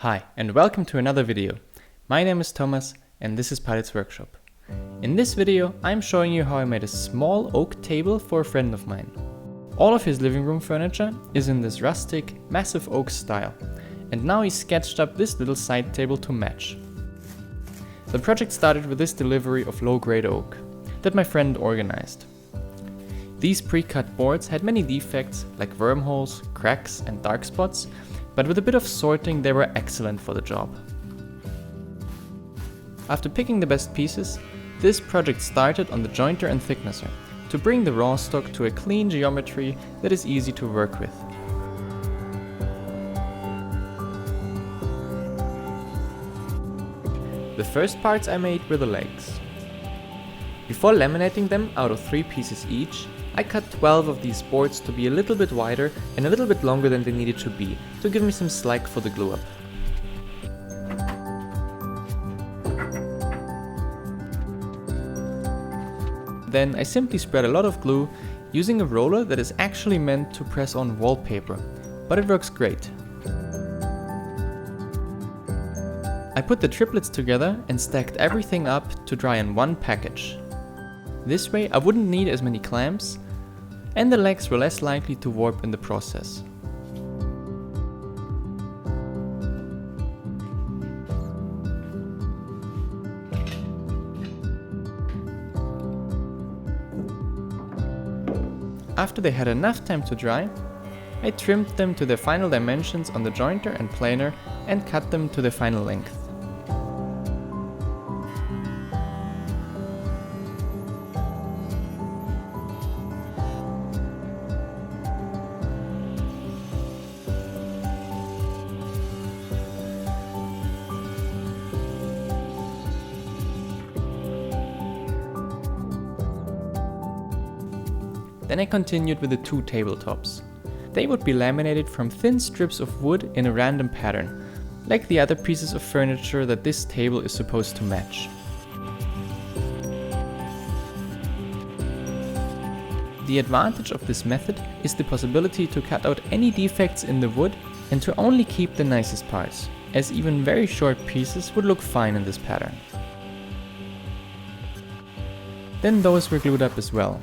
Hi and welcome to another video. My name is Thomas and this is Pilot's Workshop. In this video I'm showing you how I made a small oak table for a friend of mine. All of his living room furniture is in this rustic, massive oak style, and now he sketched up this little side table to match. The project started with this delivery of low-grade oak that my friend organized. These pre-cut boards had many defects like wormholes, cracks and dark spots, but with a bit of sorting they were excellent for the job. After picking the best pieces, this project started on the jointer and thicknesser to bring the raw stock to a clean geometry that is easy to work with. The first parts I made were the legs. Before laminating them out of 3 pieces each, I cut 12 of these boards to be a little bit wider and a little bit longer than they needed to be, to give me some slack for the glue up. Then I simply spread a lot of glue using a roller that is actually meant to press on wallpaper, but it works great. I put the triplets together and stacked everything up to dry in one package. This way I wouldn't need as many clamps, and the legs were less likely to warp in the process. After they had enough time to dry, I trimmed them to their final dimensions on the jointer and planer and cut them to their final length. Then I continued with the 2 tabletops. They would be laminated from thin strips of wood in a random pattern, like the other pieces of furniture that this table is supposed to match. The advantage of this method is the possibility to cut out any defects in the wood and to only keep the nicest parts, as even very short pieces would look fine in this pattern. Then those were glued up as well.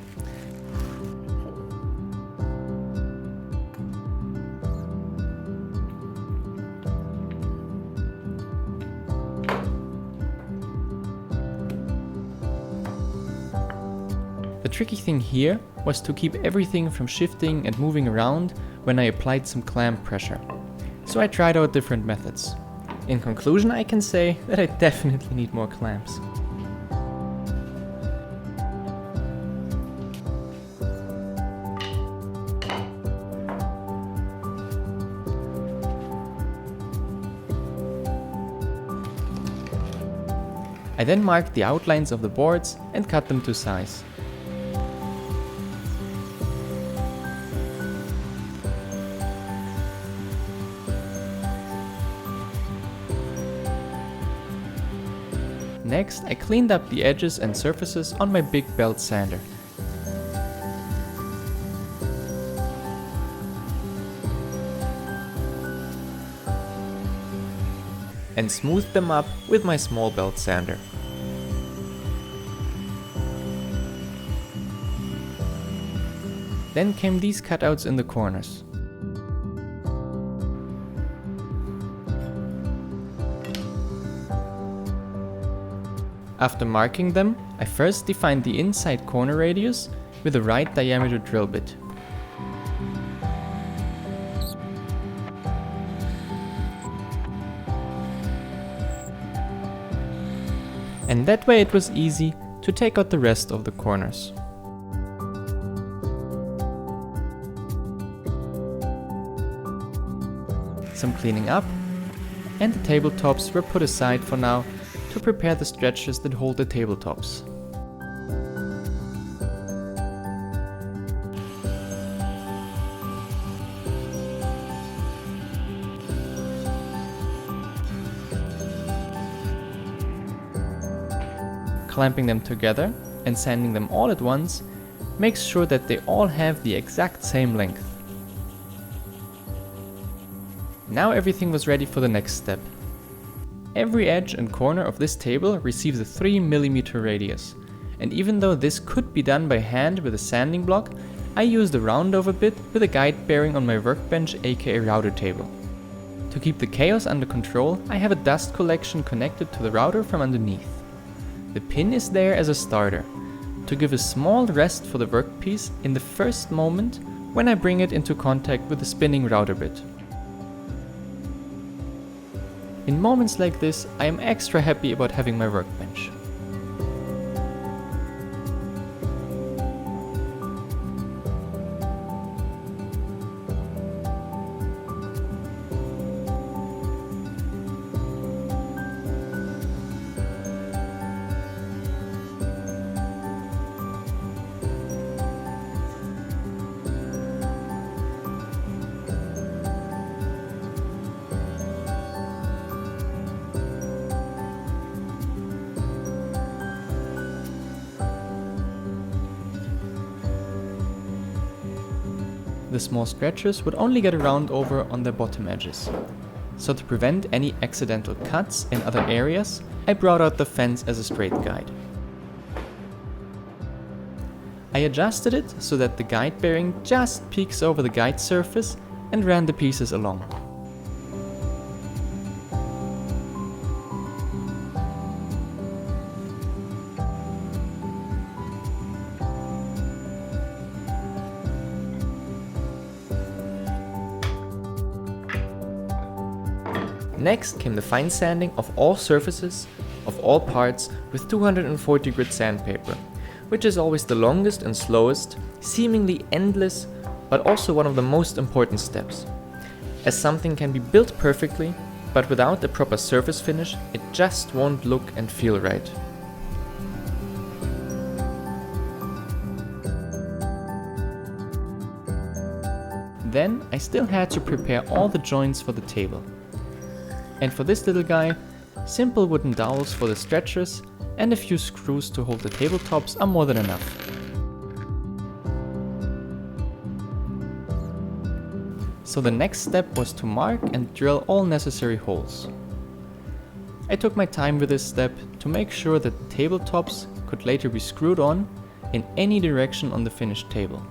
The tricky thing here was to keep everything from shifting and moving around when I applied some clamp pressure. So I tried out different methods. In conclusion, I can say that I definitely need more clamps. I then marked the outlines of the boards and cut them to size. Next, I cleaned up the edges and surfaces on my big belt sander. And smoothed them up with my small belt sander. Then came these cutouts in the corners. After marking them, I first defined the inside corner radius with the right diameter drill bit. And that way it was easy to take out the rest of the corners. Some cleaning up, and the tabletops were put aside for now to prepare the stretchers that hold the tabletops. Clamping them together and sanding them all at once makes sure that they all have the exact same length. Now everything was ready for the next step. Every edge and corner of this table receives a 3 mm radius, and even though this could be done by hand with a sanding block, I used a roundover bit with a guide bearing on my workbench, aka router table. To keep the chaos under control, I have a dust collection connected to the router from underneath. The pin is there as a starter, to give a small rest for the workpiece in the first moment when I bring it into contact with the spinning router bit. In moments like this, I am extra happy about having my workbench. The small scratches would only get a round over on their bottom edges. So to prevent any accidental cuts in other areas, I brought out the fence as a straight guide. I adjusted it so that the guide bearing just peeks over the guide surface and ran the pieces along. Next came the fine sanding of all surfaces, of all parts with 240 grit sandpaper, which is always the longest and slowest, seemingly endless, but also one of the most important steps. As something can be built perfectly, but without a proper surface finish, it just won't look and feel right. Then I still had to prepare all the joints for the table. And for this little guy, simple wooden dowels for the stretchers and a few screws to hold the tabletops are more than enough. So the next step was to mark and drill all necessary holes. I took my time with this step to make sure that the tabletops could later be screwed on in any direction on the finished table.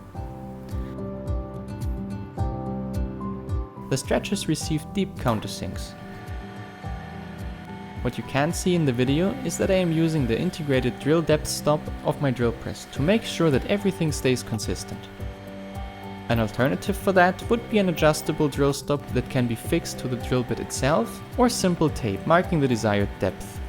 The stretchers received deep countersinks. What you can't see in the video is that I am using the integrated drill depth stop of my drill press to make sure that everything stays consistent. An alternative for that would be an adjustable drill stop that can be fixed to the drill bit itself, or simple tape marking the desired depth.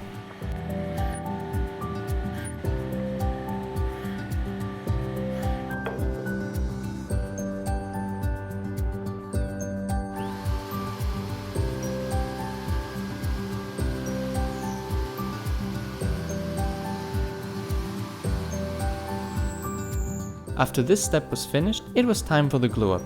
After this step was finished, it was time for the glue up.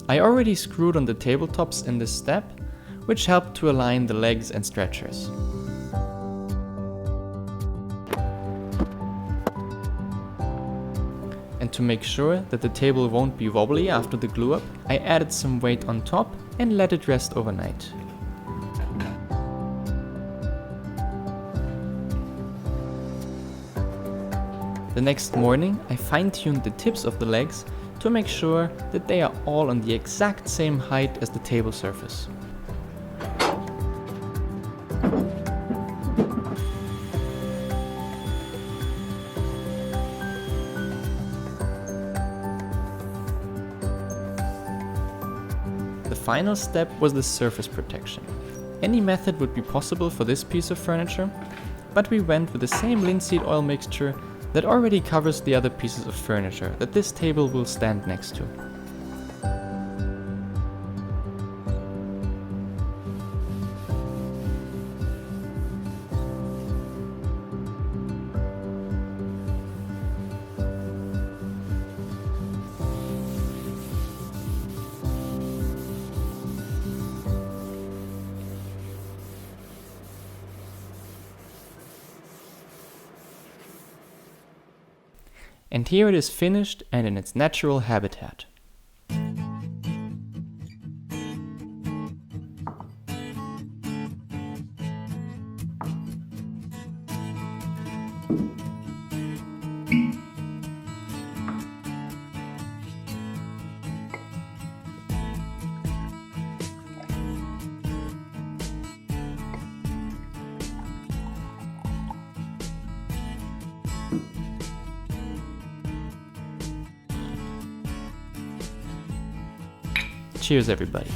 I already screwed on the tabletops in this step, which helped to align the legs and stretchers. And to make sure that the table won't be wobbly after the glue up, I added some weight on top and let it rest overnight. The next morning, I fine-tuned the tips of the legs to make sure that they are all on the exact same height as the table surface. The final step was the surface protection. Any method would be possible for this piece of furniture, but we went with the same linseed oil mixture that already covers the other pieces of furniture that this table will stand next to. And here it is finished and in its natural habitat. Cheers, everybody.